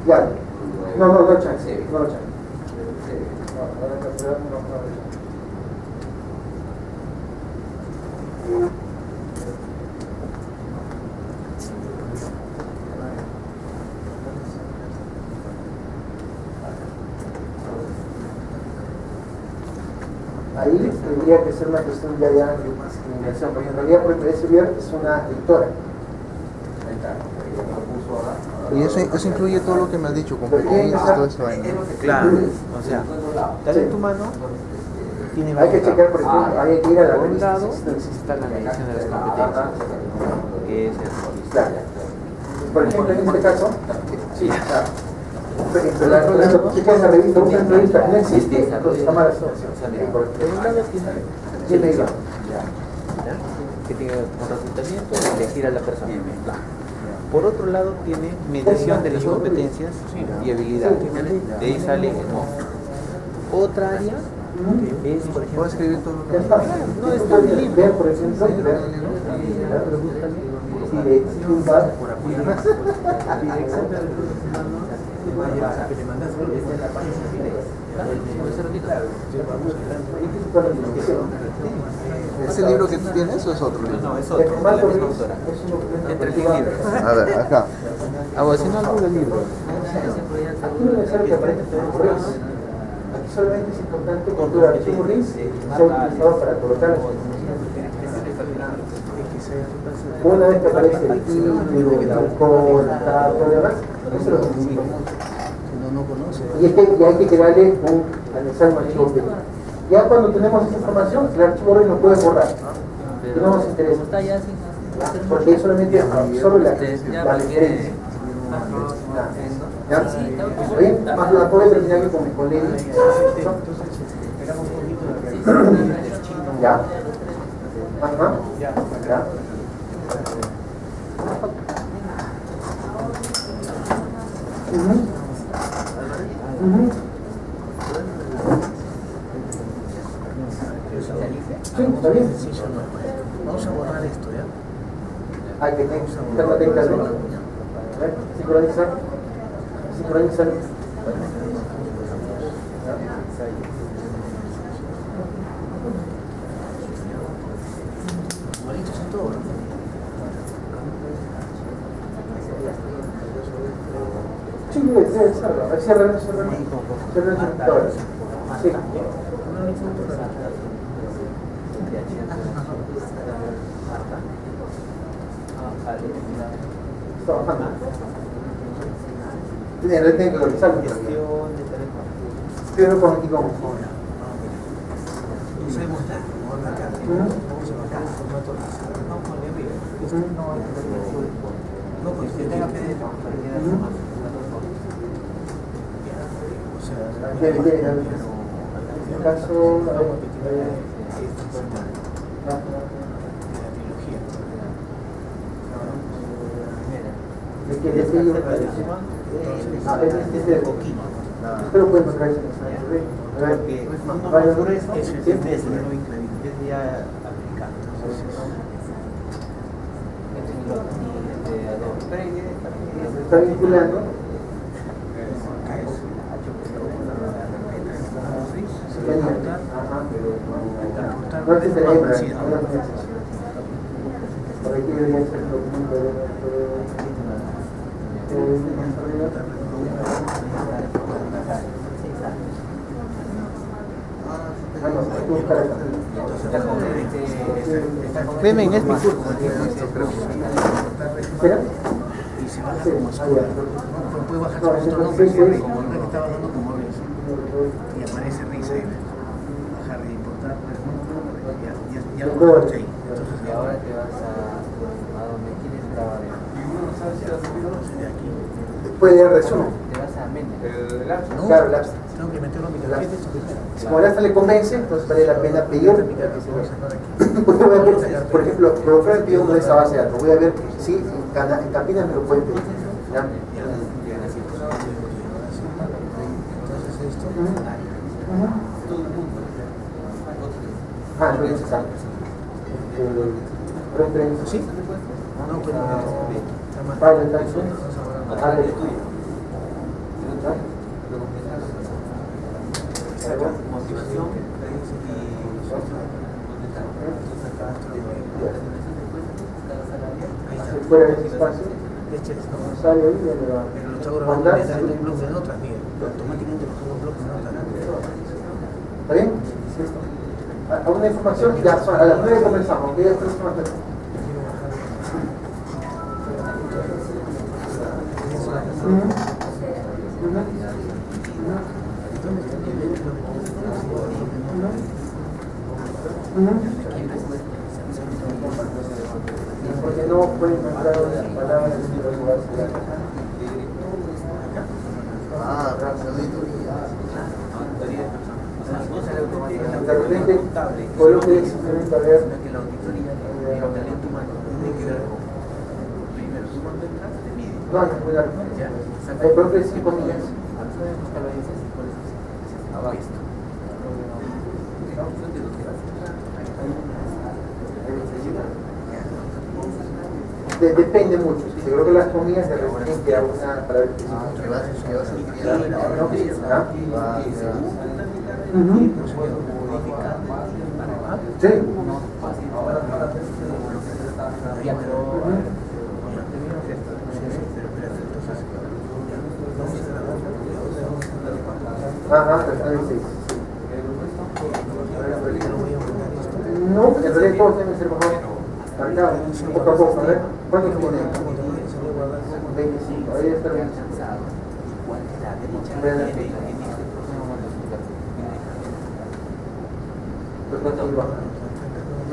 Ya. No chance. No lo chance. Ahí tendría que ser una cuestión ya de inversión, porque en realidad PDS Vier es una editora. Y eso incluye todo lo que me has dicho, competencias, todo eso. Claro, o sea, talento humano tiene Hay varios que checar, por lados. ejemplo, hay que ir a la Por un revista. lado está la medición de las competencias, que es el Claro. Por ejemplo, en este caso, sí, claro. Por ejemplo, si quieres la revista, una entrevista, no existe, entonces está mal. Por un lado ¿Quién le iba? que tiene un reclutamiento y elegir a la persona. Por otro lado tiene medición de las competencias y habilidades. De ahí sale otra área es, por ¿Puedo ejemplo, escribir todo lo que Ya está. no está en el libro. Vean, por ejemplo, si de un bar, ¿Ese libro que tú tienes o es otro libro? No, es el otro, de la formato misma RIS autora. es un documento Entre privado. libros. A ver, acá. Ah, bueno, si no, algo del libro. Aquí no es necesario que aparezca como RIS. Aquí solamente es importante que tu archivo RIS sea utilizado para colocar las informaciones. Una vez que aparece el título, el autor, todo lo demás, eso lo necesitamos. Y es que ya hay que crearle un archivo RIS. Ya cuando tenemos esa información, el archivo RIS lo puede borrar. Y no nos interesa. Porque es solamente absorbe la referencia. ¿Ya? ¿Bien? Más la puedo terminar que con Lenny. ¿Ya? Ajá. ¿Ya? Sí, está bien. Vamos a borrar esto, ¿ya? Hay que tener a ver, sincronizar. Sincronizar. Igualitos en todo, ¿no? Sí, cierra el computador. Sí. Está bajando. Tiene que actualizarlo. Yo lo pongo aquí como. Usemos la forma acá. Vamos a bajar el formato no con el arriba. Esto no porque usted tenga PDF para que quede más. O sea, En este caso, a ver. de la trilogía. ¿De qué decir? Este es poquito. Esto lo pueden encontrar en el a ver, vaya grueso. Eso es el de lo increíble. Es ya aplicado. Se está vinculando. No se celebra, no requiere ya ser documento de Clemen, es mi curso. ¿Espera? Y se baja como escuela. Pero puede bajar con otro nombre, como el que estaba dando como ves. Y aparece risa ahí. Bajar de importar, pues, ya lo colocaste ahí. Entonces, Y ahora te vas a donde quieres grabar. de aquí. Puede dar resumen. Te vas a Mendel. Claro, lapsa. Tengo que meterlo a mi tarjeta y primero. Si como hasta le convence, entonces vale la pena pedir. Por ejemplo, Profran pidió uno de esa base de datos. Voy a ver si en Campinas me lo pueden pedir. ¿Ya? Entonces esto. Entonces exacto. Referencia. ¿Sí? No, pero Vale, entonces. Motivación Fuera de ese espacio, este es, ¿no? sale ahí y le va Pero lo está grabando mandar. y le da un bloque de notas, Miguel. Automáticamente lo pongo en bloque de notas. ¿Está bien? Listo. ¿Alguna información? Ya, a las 9 comenzamos. ¿Ok? Ya próxima clase. Porque no pueden encontrar las palabras de los lugares. De repente, coloque simplemente a ver. que la auditoría del talento humano tiene que ver con primero, tú cuando entras te miden. No, es muy largo. Ya, Hay propios 5 millas. buscar la audiencia y por eso se abajo esto. En función de lo que vas a entrar, hay Depende mucho. Yo creo que las comidas de repente a una para ver qué Sí. Ajá, no, en realidad todos deben ser mejor. Acá, poco a poco, a ver. ¿Cuántos tienen? 25, ahí está bien.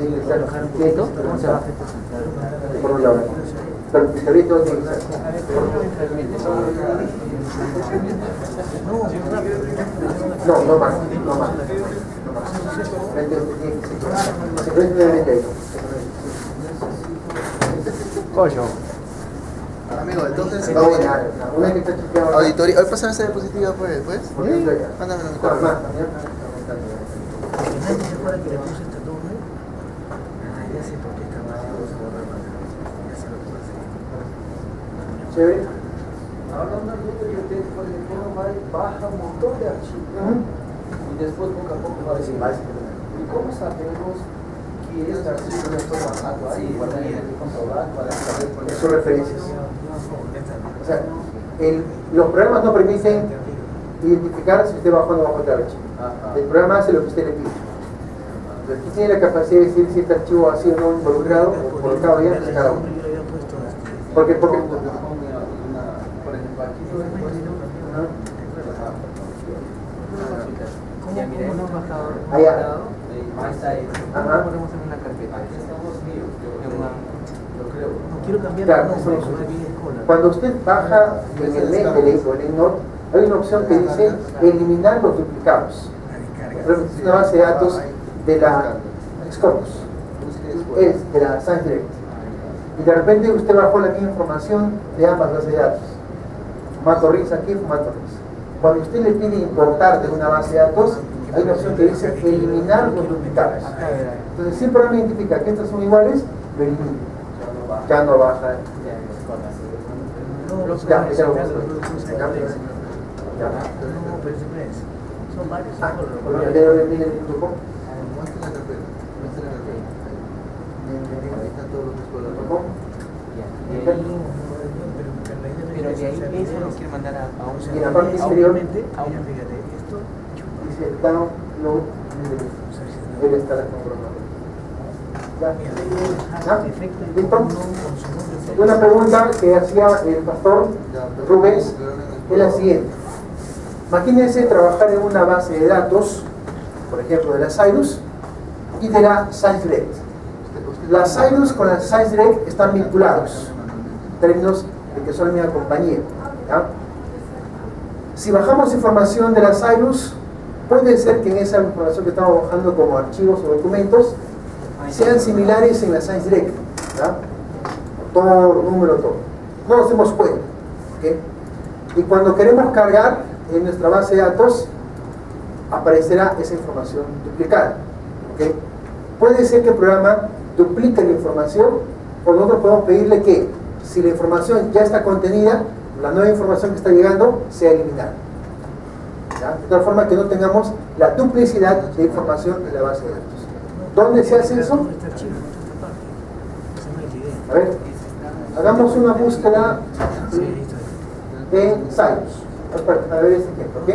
¿Cómo se va? Por un lado. Pero el pizarrito tiene que ser. No más. Coño. Amigo, entonces, Una que está chequeada. auditoría. Hoy pásame esa diapositiva, pues. Mándamelo a mi correo. Nadie se acuerda que le puse este doble. Ya sé por qué está mal. Ya sé lo que pasa. Chévere. Ahora una duda que yo tengo, por ejemplo, baja un montón de archivos y después poco a poco va a decir, ¿y cómo sabemos que este archivo lo estoy bajando ahí? Para comprobar, para saber por Son referencias. O sea, los programas no permiten identificar si usted bajó o no bajó el archivo. El programa hace lo que usted le pide. Entonces, usted tiene la capacidad de decir si este archivo ha sido no involucrado o colocado bien en cada uno. Porque ejemplo, aquí Ya mira, hemos bajado. Allá. Ahí está. Ajá. Ponemos en una carpeta. Aquí estamos míos. Lo creo. No quiero cambiar Claro, la eso nombre, es. una vida escolar. Cuando usted baja en el Mendeley o en el Node, hay una opción que dice eliminar los duplicados. Por ejemplo, es una base de datos de la Scopus, es de la Science Direct. Y de repente usted bajó la misma información de ambas bases de datos. Formato RIS aquí, formato RIS. Cuando usted le pide importar de una base de datos, hay una opción que dice eliminar los duplicados. Entonces, si el programa identifica que estas son iguales, lo elimina. Ya no baja. No, los Ya, nombres, ya, los ya. nombres, Ya. no, pero ese no es. Son varios. Ah, son por varios. el.com. Muestra la carpeta. Muestra la carpeta. Ahí están todos los escolares. Pero de ahí eso nos quiere mandar a un Y en la parte inferior Obviamente, mira, fíjate, esto dice download debe estar aquí programado. ¿Ya? ¿Listo? Una pregunta que hacía el pastor Rubens es la siguiente. Imagínense trabajar en una base de datos, por ejemplo de la Cyrus y de la ScienceDirect. La Cyrus con la ScienceDirect están vinculados en términos de que son la misma compañía. ¿Ya? Si bajamos información de la Cyrus, puede ser que en esa información que estamos bajando como archivos o documentos sean similares en la Science Direct, ¿verdad? Todo, número, todo. No nos demos cuenta, ¿okay? Y cuando queremos cargar en nuestra base de datos, aparecerá esa información duplicada, ¿okay? Puede ser que el programa duplique la información, o nosotros podemos pedirle que, si la información ya está contenida, la nueva información que está llegando sea eliminada, ¿ya? De tal forma que no tengamos la duplicidad de información en la base de datos. ¿Dónde se hace eso? A ver, hagamos una búsqueda en Cyrus. A ver este ejemplo, ¿ok?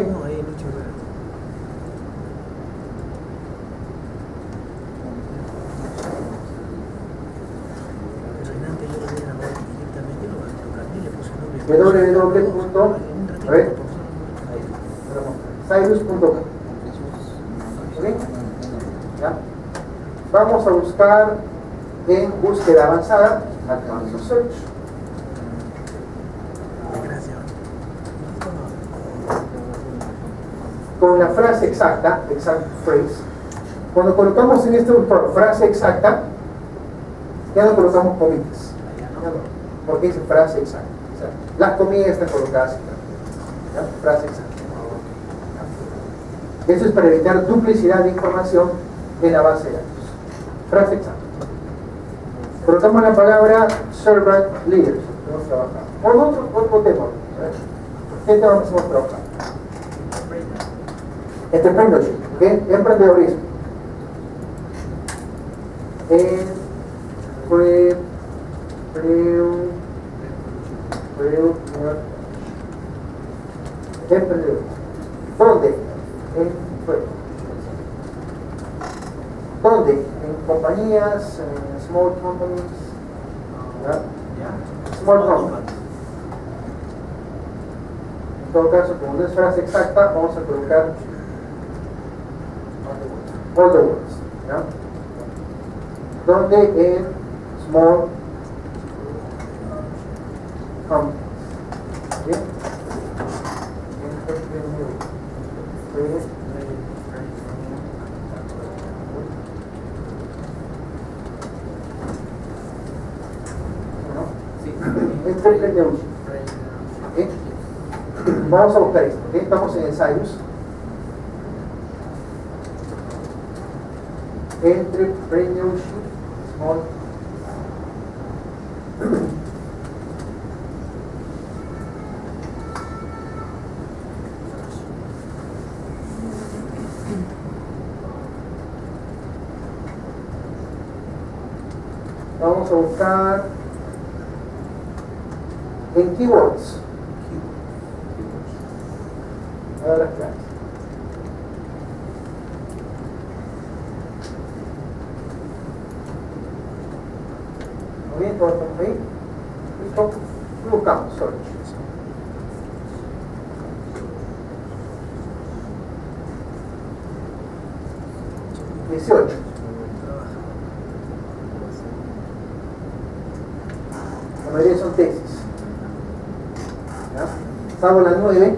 Cyrus.com. ¿Okay? ¿Ya? Vamos a buscar en búsqueda avanzada Advanced Search. Con la frase exacta, exact phrase. Cuando colocamos en este buscador frase exacta, ya no colocamos comillas. Ya no, porque dice frase exacta. O sea, las comillas están colocadas acá. ¿Ya? Frase exacta. Eso es para evitar duplicidad de información en la base de datos. Frase exacta. Colocamos la palabra servant leader. Vamos a trabajar. O otro tema. ¿Qué tema vamos a trabajar? Entrepreneurship. ¿Okay? Emprendedorismo. Emprendedor. ¿Dónde? ¿Dónde? En compañías, en small companies, ¿ya? Small companies. En todo caso, como no es frase exacta, vamos a colocar all the words, ¿ya? ¿Dónde? En small companies. ¿Bien? Entrepreneurship. ¿Okay? Vamos a buscar esto. ¿Okay? Estamos en el Cyrus. Entrepreneurship. Small. Vamos a buscar en keywords. A ver las clases. Muy bien, todos estamos ahí. Listo. Y buscamos search. La mayoría son tesis. ¿Ya? Salvo la 9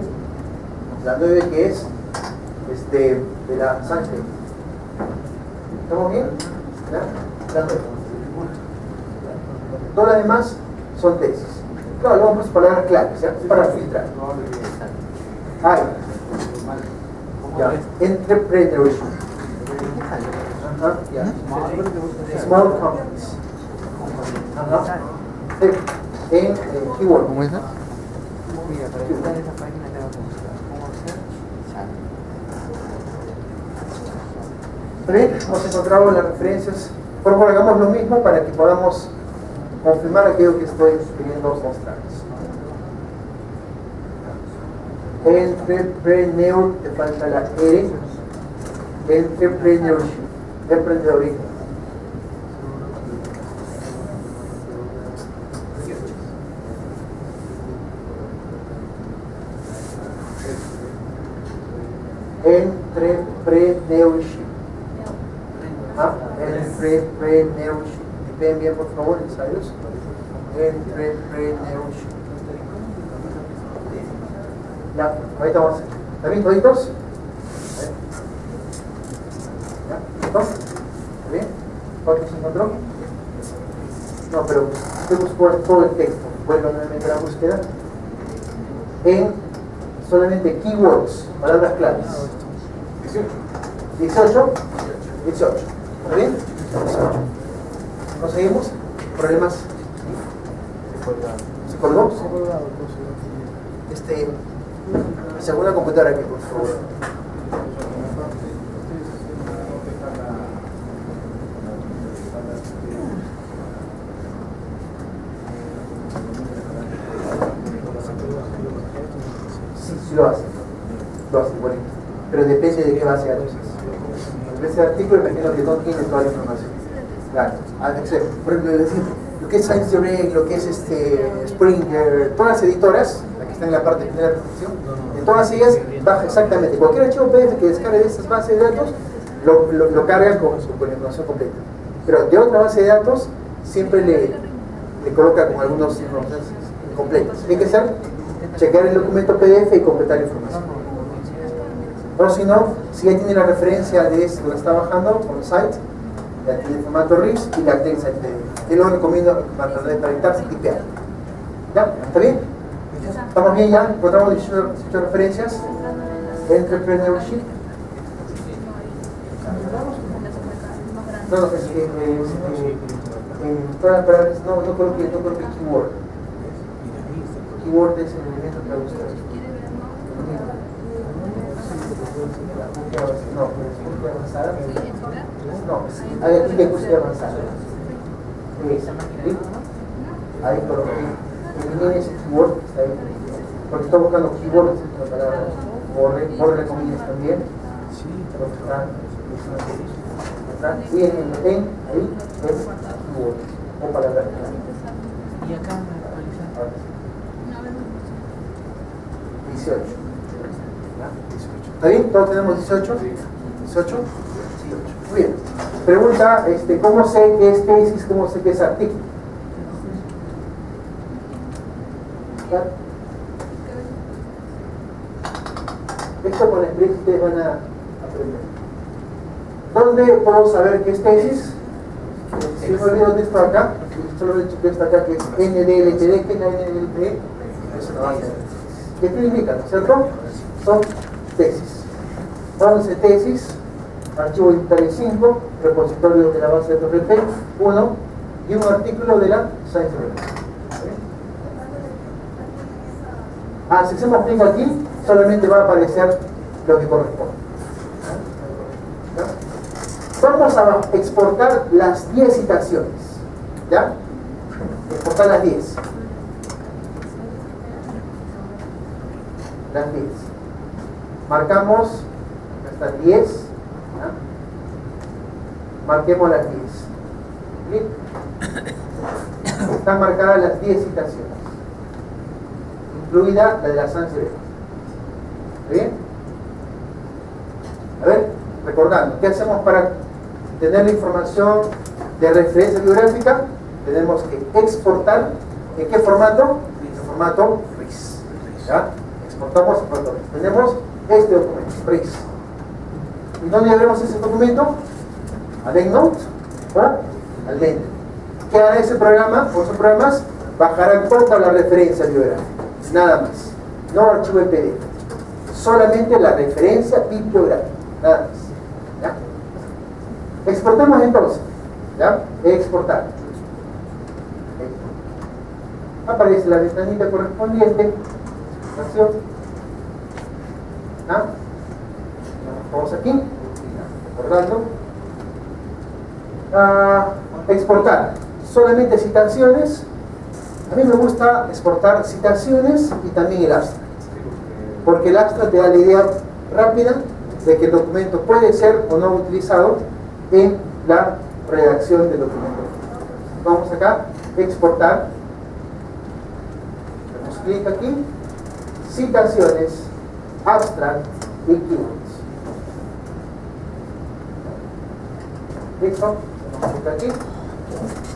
que es de la Sánchez. ¿Estamos bien? ¿Ya? La 9. Todas las demás son tesis. Claro, luego vamos a palabras claves, ¿ya? Para filtrar. Ahí. Ya. Entrepreneurship. Ajá, ya. Small companies. Ajá. En keyword. ¿Cómo es? Mira, para entrar en esta página le vamos a buscar cómo hacer chat. ¿Bien? Hemos encontrado las referencias. Por favor, hagamos lo mismo para que podamos confirmar aquello que estoy queriendo mostrarles. Entrepreneur, te falta la R. Entrepreneurship. Emprendedorismo. Entrepreneurship. Entrepreneurship. Ven bien, por favor, ensayos. Entrepreneurship. Ya, ahorita vamos a hacer. ¿Está bien, toditos? ¿Ya? ¿Listo? ¿Está bien? ¿Cuánto se encontró? No, pero usted buscó todo el texto. Vuelvo nuevamente a la búsqueda. En solamente keywords, palabras claves. 18. ¿Está bien? 18. ¿Conseguimos? ¿Problemas? ¿Se colgó? Segunda computadora aquí, por favor. Sí lo hace. Bueno. Pero depende de qué base de datos. Ese artículo imagino que no tiene toda la información. Claro. Por ejemplo, lo que es Science Direct, lo que es Springer, todas las editoras, la que están en la parte de la presentación, en todas ellas baja exactamente. Cualquier archivo PDF que descargue de estas bases de datos, lo carga con la información completa. Pero de otra base de datos, siempre le coloca con algunos informaciones incompletas. Tiene que ser chequear el documento PDF y completar la información. O si no, si ya tiene la referencia de esto, lo está bajando por el site, ya tiene el formato RIS y la tensa en PDF. Yo lo recomiendo para conectarse y tipear. ¿Ya? ¿Está bien? ¿Estamos bien ya? ¿Encontramos 18 referencias? Entrepreneurship. No, es que en todas las palabras, no creo que keyword. Keyword es el elemento que va a buscar. No, búsqueda avanzada. No, hay aquí que búsqueda avanzada. Ahí coloqué. Elimine ese keyword que está ahí. Porque estoy buscando keywords en la palabra. Borre comillas también. Porque está. Y en ahí es keyword o palabra clave. Y acá 18. ¿Está bien? ¿Todos tenemos 18? 18. Muy bien. Pregunta, ¿cómo sé que es tesis? ¿Cómo sé que es artículo? Esto con la experiencia ustedes van a aprender. ¿Dónde puedo saber qué es tesis? Si me olvido de esto acá, solo he dicho que esto acá que es NDLTD. ¿Qué es la NDLTD? Es una base de datos. ¿Qué significa? ¿No es cierto? Son tesis. 11 tesis, archivo editorial 5, repositorio de la base de datos RP 1 y un artículo de la Science Review. Si hacemos clic aquí, solamente va a aparecer lo que corresponde. Vamos a exportar las 10 citaciones. ¿Ya? Exportar las 10. Las 10. Marcamos, acá están 10. ¿Ya? Marquemos las 10. Clic. Están marcadas las 10 citaciones, incluida la de la Science Review. ¿Está bien? A ver, recordando, ¿qué hacemos para tener la información de referencia bibliográfica? Tenemos que exportar. ¿En qué formato? En formato RIS. ¿Ya? Exportamos en formato RIS. Tenemos este documento, RIS. ¿Y dónde vemos ese documento? Al EndNote o al Mendeley. ¿Qué hará ese programa o esos programas? Bajarán toda la referencia bibliográfica. Nada más. No archivo en PDF. Solamente la referencia bibliográfica. Nada más. ¿Ya? Exportemos entonces. ¿Ya? Exportar. Aparece la ventanita correspondiente. Exportación. ¿Ya? Vamos aquí. Recordando. Exportar. Solamente citaciones. A mí me gusta exportar citaciones y también el abstract. Porque el abstract te da la idea rápida de que el documento puede ser o no utilizado en la redacción del documento. Vamos acá, exportar. Damos clic aquí. Citaciones, abstract y keywords. ¿Listo? Vamos clic aquí.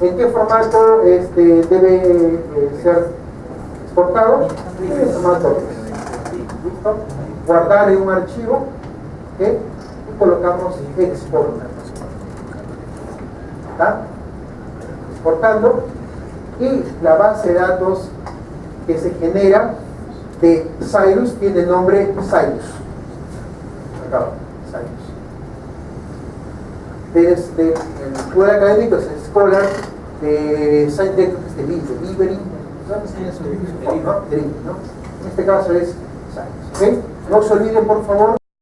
¿En qué formato debe ser exportado? En el formato ¿Listo? Guardar en un archivo, ¿ok? Y colocamos export. ¿Está? Exportando. Y la base de datos que se genera de Cyrus tiene el nombre Cyrus. Acá, Cyrus. Desde el poder académico es Scholar, de Science Delivery, ¿no? En este caso es Cyrus. ¿Okay? No se olviden, por favor.